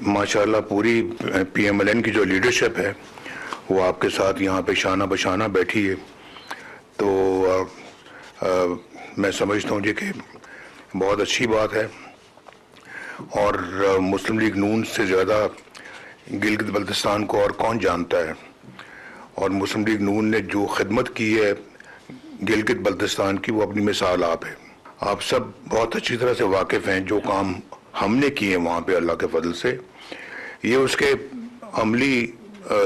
माशाल्लाह पूरी पीएमएलएन की जो लीडरशिप है वो आपके साथ यहाँ पे शाना बशाना बैठी है। तो मैं समझता हूँ जी कि बहुत अच्छी बात है। और मुस्लिम लीग नून से ज़्यादा गिलगित बल्तिस्तान को और कौन जानता है। और मुस्लिम लीग नून ने जो खिदमत की है गिलगित बल्तिस्तान की, वो अपनी मिसाल आप है। आप सब बहुत अच्छी तरह से वाकिफ़ हैं जो काम हमने किए वहाँ पे अल्लाह के फजल से। ये उसके अमली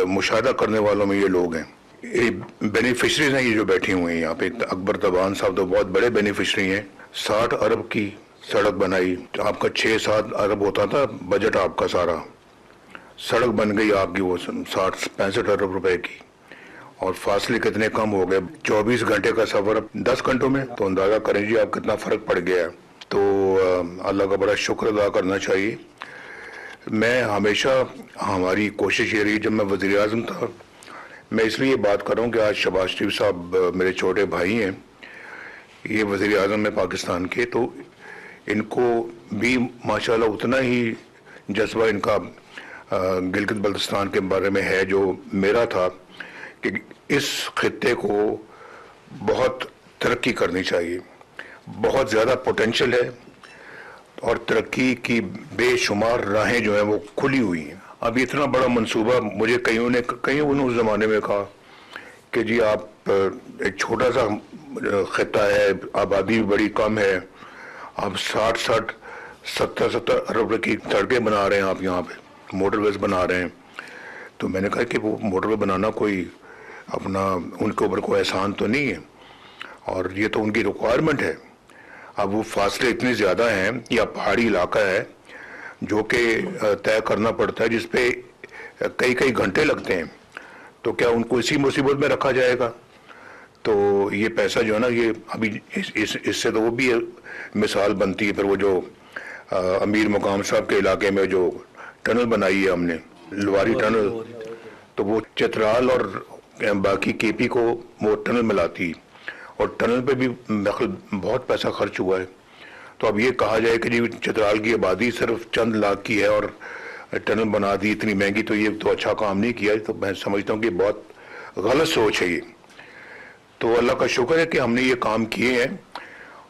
मुशाहदा करने वालों में ये लोग हैं, ये बेनिफिशरीज हैं, ये जो बैठे हुए हैं यहाँ पे। अकबर तबान साहब तो बहुत बड़े बेनिफिशरी हैं। 60 अरब की सड़क बनाई, आपका 6-7 अरब होता था बजट आपका सारा, सड़क बन गई आपकी वो 60-65 अरब रुपए की। और फासले कितने कम हो गए, 24 घंटे का सफर 10 घंटों में। तो अंदाजा करें जी आप कितना फर्क पड़ गया है। तो अल्लाह का बड़ा शुक्र अदा करना चाहिए। मैं हमेशा, हमारी कोशिश ये रही, जब मैं वज़ीर आज़म था, मैं इसलिए बात कर रहा हूँ कि आज शहबाज शरीफ साहब मेरे छोटे भाई हैं, ये वज़ीर आज़म है पाकिस्तान के, तो इनको भी माशाल्लाह उतना ही जज्बा इनका गिलगित बल्तिस्तान के बारे में है जो मेरा था, कि इस खित्ते को बहुत तरक्की करनी चाहिए। बहुत ज़्यादा पोटेंशियल है और तरक्की की बेशुमार राहें जो हैं वो खुली हुई हैं। अब इतना बड़ा मंसूबा, मुझे कईयों ने उस ज़माने में कहा कि जी आप एक छोटा सा खित्ता है, आबादी भी बड़ी कम है, आप 60-70 अरब की सड़कें बना रहे हैं, आप यहाँ पे मोटरवेज बना रहे हैं। तो मैंने कहा कि वो मोटरवे बनाना कोई अपना उनके ऊपर कोई एहसान तो नहीं है, और ये तो उनकी रिक्वायरमेंट है। अब वो फासले इतने ज़्यादा हैं, या पहाड़ी इलाका है जो कि तय करना पड़ता है, जिसपे कई कई घंटे लगते हैं। तो क्या उनको इसी मुसीबत में रखा जाएगा? तो ये पैसा जो है ना, ये अभी इससे तो वो भी मिसाल बनती है। फिर वो जो अमीर मुकाम साहब के इलाके में जो टनल बनाई है हमने, लवारी टनल, तो वो चित्राल और बाकी केपी को वो टनल मिलाती, और टनल पे भी बहुत पैसा खर्च हुआ है। तो अब ये कहा जाए कि जी चित्राल की आबादी सिर्फ चंद लाख की है और टनल बना दी इतनी महंगी, तो ये तो अच्छा काम नहीं किया। तो मैं समझता हूँ कि बहुत गलत सोच है ये। तो अल्लाह का शुक्र है कि हमने ये काम किए हैं,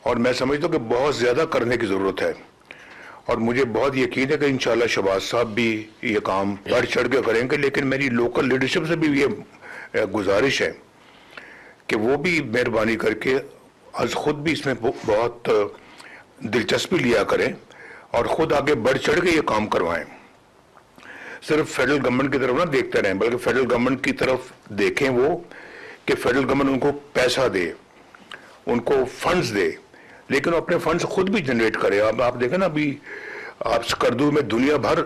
और मैं समझता हूँ कि बहुत ज़्यादा करने की ज़रूरत है। और मुझे बहुत यकीन है कि इंशाल्लाह शहबाज साहब भी ये काम बढ़ चढ़ के करेंगे। लेकिन मेरी लोकल लीडरशिप से भी ये गुजारिश है कि वो भी मेहरबानी करके आज खुद भी इसमें बहुत दिलचस्पी लिया करें और ख़ुद आगे बढ़ चढ़ के ये काम करवाएं। सिर्फ फेडरल गवर्नमेंट की तरफ ना देखते रहें, बल्कि फेडरल गवर्नमेंट की तरफ देखें वो, कि फेडरल गवर्नमेंट उनको पैसा दे, उनको फंड्स दे, लेकिन अपने फंड्स खुद भी जनरेट करें। अब आप देखें ना, अभी आप स्कर्दू में दुनिया भर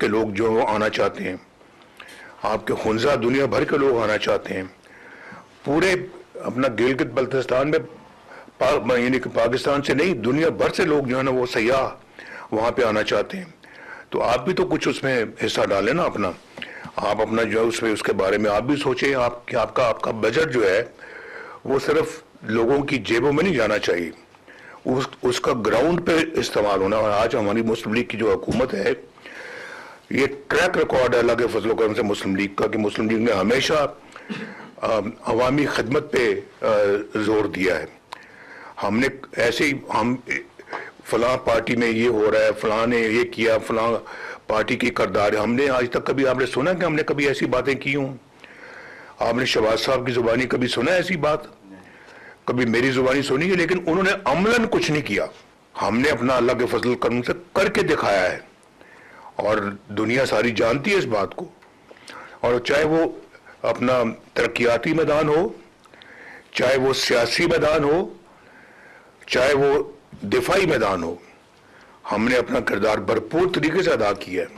के लोग जो आना चाहते हैं, आपके हुंजा दुनिया भर के लोग आना चाहते हैं। पूरे अपना गिलगित बल्तिस्तान में यानी कि पाकिस्तान से नहीं, दुनिया भर से लोग जो है ना वो सयाह वहाँ पे आना चाहते हैं। तो आप भी तो कुछ उसमें हिस्सा डालें ना अपना। आप अपना जो है उसमें, उसके बारे में आप भी सोचें। आपका बजट जो है वो सिर्फ लोगों की जेबों में नहीं जाना चाहिए, उसका ग्राउंड पे इस्तेमाल होना। और आज हमारी मुस्लिम लीग की जो हुकूमत है, ये ट्रैक रिकॉर्ड है अल्लाह के फजल करम से मुस्लिम लीग का, कि मुस्लिम लीग ने हमेशा अवामी खिदमत पे जोर दिया है। हमने ऐसे ही, हम फलां पार्टी में ये हो रहा है, फलां ने ये किया, फलां पार्टी की करदार है, हमने आज तक कभी आपने सुना कि हमने कभी ऐसी बातें की हों? आपने शहबाज साहब की जुबानी कभी सुना ऐसी बात? कभी मेरी जुबानी सुनी है? लेकिन उन्होंने अमलन कुछ नहीं किया। हमने अपना अल्लाह के फजल करम से करके दिखाया है, और दुनिया सारी जानती है इस बात को। और चाहे वो अपना तरक्याती मैदान हो, चाहे वो सियासी मैदान हो, चाहे वो दिफाई मैदान हो, हमने अपना किरदार भरपूर तरीके से अदा किया है।